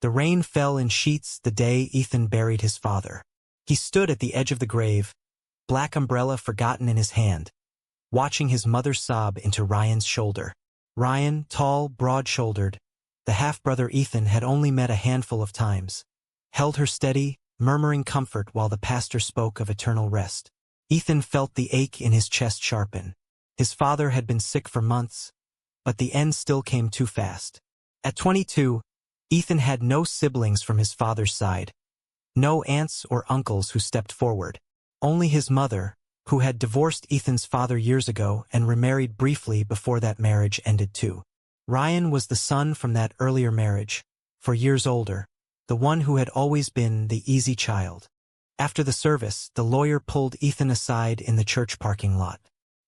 The rain fell in sheets the day Ethan buried his father. He stood at the edge of the grave, black umbrella forgotten in his hand, watching his mother sob into Ryan's shoulder. Ryan, tall, broad-shouldered, the half-brother Ethan had only met a handful of times, held her steady, murmuring comfort while the pastor spoke of eternal rest. Ethan felt the ache in his chest sharpen. His father had been sick for months, but the end still came too fast. At 22, Ethan had no siblings from his father's side, no aunts or uncles who stepped forward. Only his mother, who had divorced Ethan's father years ago and remarried briefly before that marriage ended too. Ryan was the son from that earlier marriage, 4 years older, the one who had always been the easy child. After the service, the lawyer pulled Ethan aside in the church parking lot.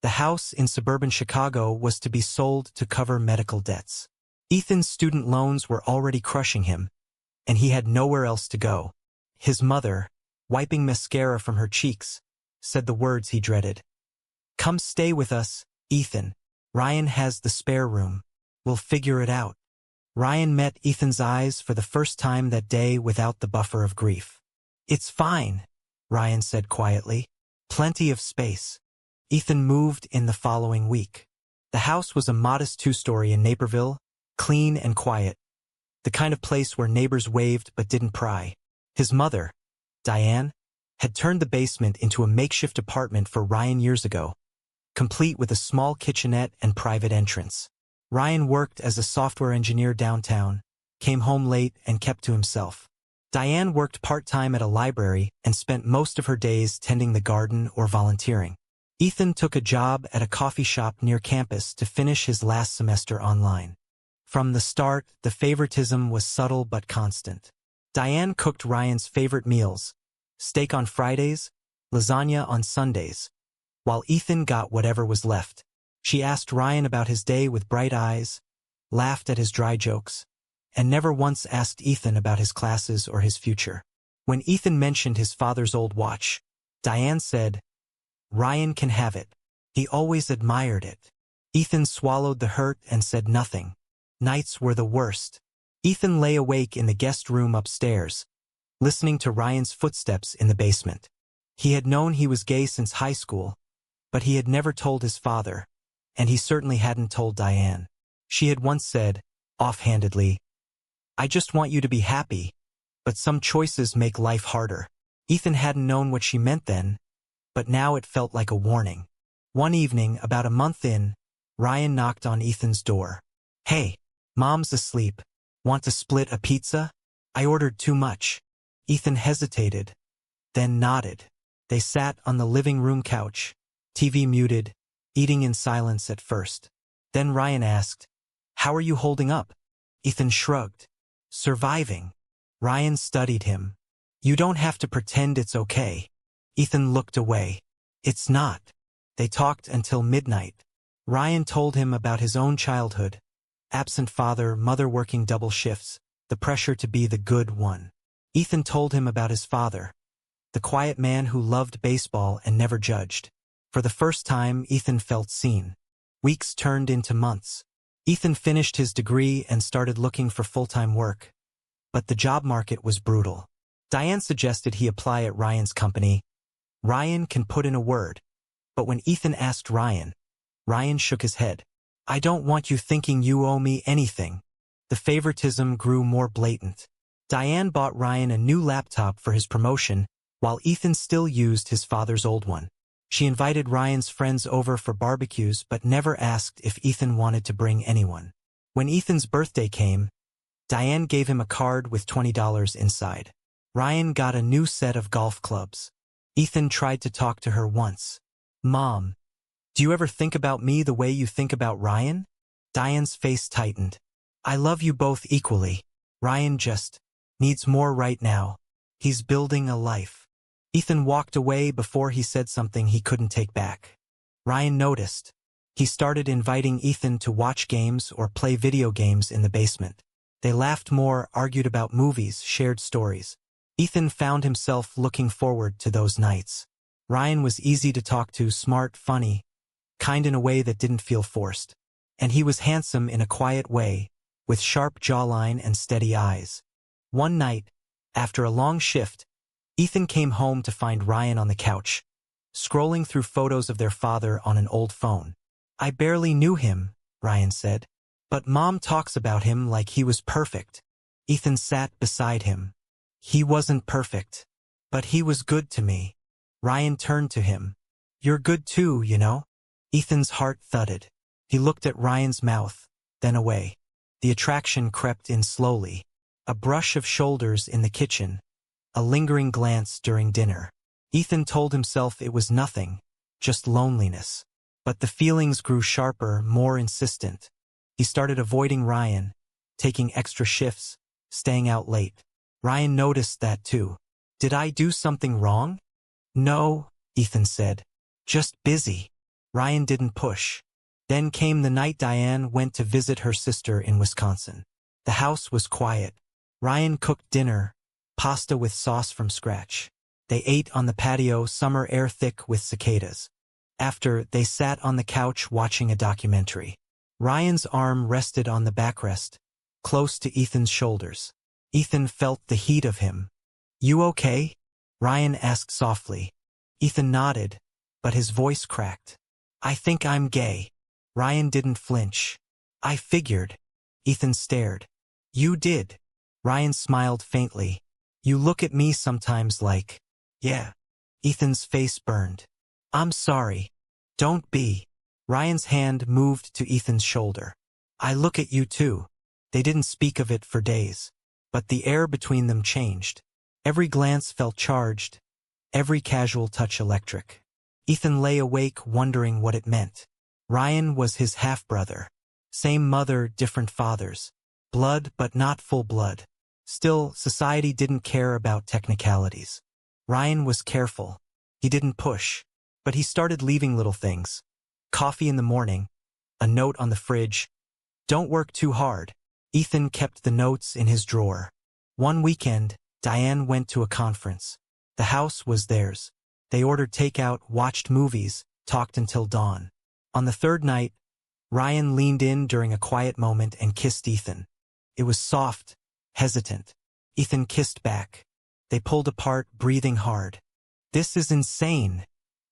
The house in suburban Chicago was to be sold to cover medical debts. Ethan's student loans were already crushing him, and he had nowhere else to go. His mother, wiping mascara from her cheeks, said the words he dreaded. "Come stay with us, Ethan. Ryan has the spare room. We'll figure it out." Ryan met Ethan's eyes for the first time that day without the buffer of grief. "It's fine," Ryan said quietly. "Plenty of space." Ethan moved in the following week. The house was a modest 2-story in Naperville, clean and quiet, the kind of place where neighbors waved but didn't pry. His mother, Diane, had turned the basement into a makeshift apartment for Ryan years ago, complete with a small kitchenette and private entrance. Ryan worked as a software engineer downtown, came home late and kept to himself. Diane worked part-time at a library and spent most of her days tending the garden or volunteering. Ethan took a job at a coffee shop near campus to finish his last semester online. From the start, the favoritism was subtle but constant. Diane cooked Ryan's favorite meals, steak on Fridays, lasagna on Sundays, while Ethan got whatever was left. She asked Ryan about his day with bright eyes, laughed at his dry jokes, and never once asked Ethan about his classes or his future. When Ethan mentioned his father's old watch, Diane said, "Ryan can have it. He always admired it." Ethan swallowed the hurt and said nothing. Nights were the worst. Ethan lay awake in the guest room upstairs, listening to Ryan's footsteps in the basement. He had known he was gay since high school, but he had never told his father, and he certainly hadn't told Diane. She had once said, offhandedly, "I just want you to be happy, but some choices make life harder." Ethan hadn't known what she meant then, but now it felt like a warning. One evening, about a month in, Ryan knocked on Ethan's door. "Hey, Mom's asleep. Want to split a pizza? I ordered too much." Ethan hesitated, then nodded. They sat on the living room couch, TV muted, eating in silence at first. Then Ryan asked, "How are you holding up?" Ethan shrugged. "Surviving." Ryan studied him. "You don't have to pretend it's okay." Ethan looked away. "It's not." They talked until midnight. Ryan told him about his own childhood. Absent father, mother working double shifts, the pressure to be the good one. Ethan told him about his father, the quiet man who loved baseball and never judged. For the first time, Ethan felt seen. Weeks turned into months. Ethan finished his degree and started looking for full-time work. But the job market was brutal. Diane suggested he apply at Ryan's company. Ryan can put in a word. But when Ethan asked Ryan shook his head. "I don't want you thinking you owe me anything." The favoritism grew more blatant. Diane bought Ryan a new laptop for his promotion, while Ethan still used his father's old one. She invited Ryan's friends over for barbecues but never asked if Ethan wanted to bring anyone. When Ethan's birthday came, Diane gave him a card with $20 inside. Ryan got a new set of golf clubs. Ethan tried to talk to her once. "Mom, do you ever think about me the way you think about Ryan?" Diane's face tightened. "I love you both equally. Ryan just needs more right now. He's building a life." Ethan walked away before he said something he couldn't take back. Ryan noticed. He started inviting Ethan to watch games or play video games in the basement. They laughed more, argued about movies, shared stories. Ethan found himself looking forward to those nights. Ryan was easy to talk to, smart, funny, kind in a way that didn't feel forced. And he was handsome in a quiet way, with sharp jawline and steady eyes. One night, after a long shift, Ethan came home to find Ryan on the couch, scrolling through photos of their father on an old phone. "I barely knew him," Ryan said. "But Mom talks about him like he was perfect." Ethan sat beside him. "He wasn't perfect. But he was good to me." Ryan turned to him. "You're good too, you know?" Ethan's heart thudded. He looked at Ryan's mouth, then away. The attraction crept in slowly. A brush of shoulders in the kitchen. A lingering glance during dinner. Ethan told himself it was nothing, just loneliness. But the feelings grew sharper, more insistent. He started avoiding Ryan, taking extra shifts, staying out late. Ryan noticed that too. "Did I do something wrong?" "No," Ethan said. "Just busy." Ryan didn't push. Then came the night Diane went to visit her sister in Wisconsin. The house was quiet. Ryan cooked dinner, pasta with sauce from scratch. They ate on the patio, summer air thick with cicadas. After, they sat on the couch watching a documentary. Ryan's arm rested on the backrest, close to Ethan's shoulders. Ethan felt the heat of him. "You okay?" Ryan asked softly. Ethan nodded, but his voice cracked. "I think I'm gay." Ryan didn't flinch. "I figured." Ethan stared. "You did." Ryan smiled faintly. "You look at me sometimes like..." "Yeah." Ethan's face burned. "I'm sorry." "Don't be." Ryan's hand moved to Ethan's shoulder. "I look at you too." They didn't speak of it for days. But the air between them changed. Every glance felt charged, every casual touch electric. Ethan lay awake wondering what it meant. Ryan was his half-brother. Same mother, different fathers. Blood, but not full blood. Still, society didn't care about technicalities. Ryan was careful. He didn't push. But he started leaving little things. Coffee in the morning. A note on the fridge. "Don't work too hard." Ethan kept the notes in his drawer. One weekend, Diane went to a conference. The house was theirs. They ordered takeout, watched movies, talked until dawn. On the third night, Ryan leaned in during a quiet moment and kissed Ethan. It was soft, hesitant. Ethan kissed back. They pulled apart, breathing hard. "This is insane,"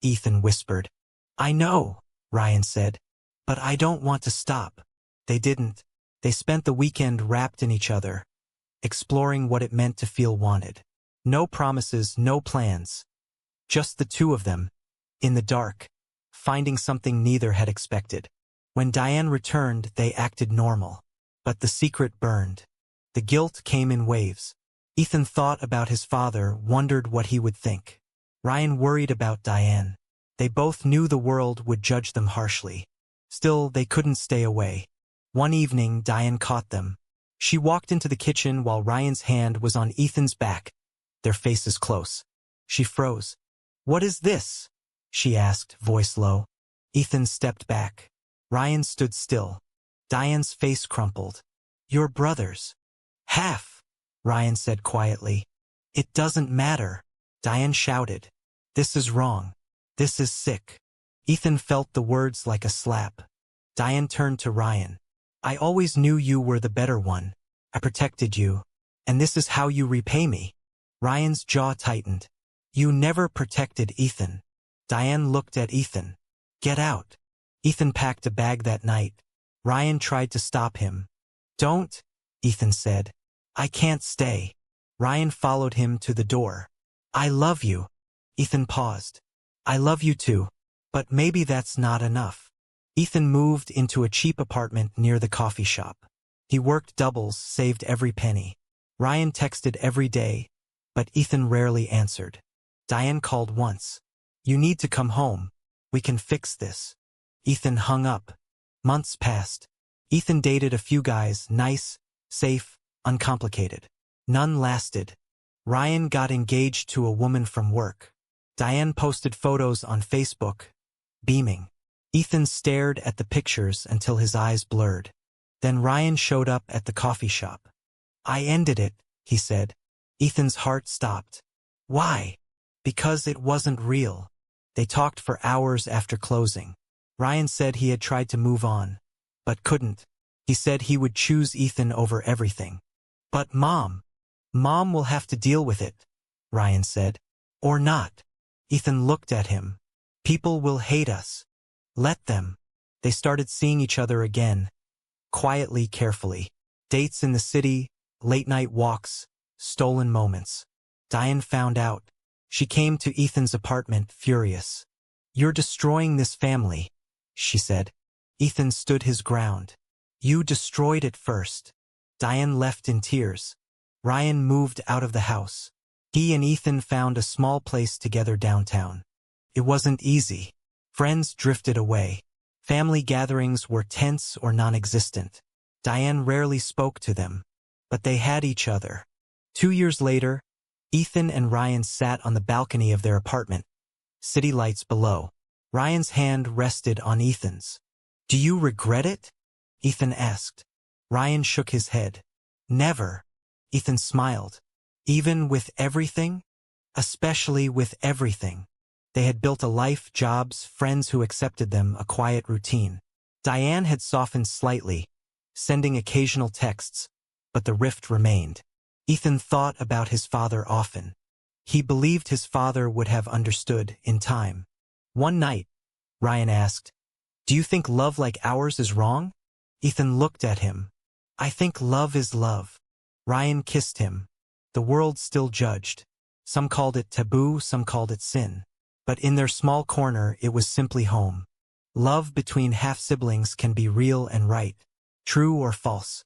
Ethan whispered. "I know," Ryan said. "But I don't want to stop." They didn't. They spent the weekend wrapped in each other, exploring what it meant to feel wanted. No promises, no plans. Just the two of them, in the dark, finding something neither had expected. When Diane returned, they acted normal. But the secret burned. The guilt came in waves. Ethan thought about his father, wondered what he would think. Ryan worried about Diane. They both knew the world would judge them harshly. Still, they couldn't stay away. One evening, Diane caught them. She walked into the kitchen while Ryan's hand was on Ethan's back, their faces close. She froze. "What is this?" she asked, voice low. Ethan stepped back. Ryan stood still. Diane's face crumpled. "You're brothers." "Half," Ryan said quietly. "It doesn't matter." Diane shouted. "This is wrong. This is sick." Ethan felt the words like a slap. Diane turned to Ryan. "I always knew you were the better one. I protected you. And this is how you repay me." Ryan's jaw tightened. "You never protected Ethan." Diane looked at Ethan. "Get out." Ethan packed a bag that night. Ryan tried to stop him. "Don't," Ethan said. "I can't stay." Ryan followed him to the door. "I love you." Ethan paused. "I love you too. But maybe that's not enough." Ethan moved into a cheap apartment near the coffee shop. He worked doubles, saved every penny. Ryan texted every day, but Ethan rarely answered. Diane called once. "You need to come home. We can fix this." Ethan hung up. Months passed. Ethan dated a few guys, nice, safe, uncomplicated. None lasted. Ryan got engaged to a woman from work. Diane posted photos on Facebook, beaming. Ethan stared at the pictures until his eyes blurred. Then Ryan showed up at the coffee shop. "I ended it," he said. Ethan's heart stopped. "Why?" "Because it wasn't real." They talked for hours after closing. Ryan said he had tried to move on, but couldn't. He said he would choose Ethan over everything. "But Mom," Mom will have to deal with it, Ryan said. Or not. Ethan looked at him. People will hate us. Let them. They started seeing each other again, quietly, carefully. Dates in the city, late-night walks, stolen moments. Diane found out. She came to Ethan's apartment, furious. You're destroying this family, she said. Ethan stood his ground. You destroyed it first. Diane left in tears. Ryan moved out of the house. He and Ethan found a small place together downtown. It wasn't easy. Friends drifted away. Family gatherings were tense or non-existent. Diane rarely spoke to them, but they had each other. 2 years later, Ethan and Ryan sat on the balcony of their apartment, city lights below. Ryan's hand rested on Ethan's. Do you regret it? Ethan asked. Ryan shook his head. Never. Ethan smiled. Even with everything? Especially with everything. They had built a life, jobs, friends who accepted them, a quiet routine. Diane had softened slightly, sending occasional texts, but the rift remained. Ethan thought about his father often. He believed his father would have understood in time. One night, Ryan asked, Do you think love like ours is wrong? Ethan looked at him. I think love is love. Ryan kissed him. The world still judged. Some called it taboo, some called it sin. But in their small corner, it was simply home. Love between half-siblings can be real and right, true or false.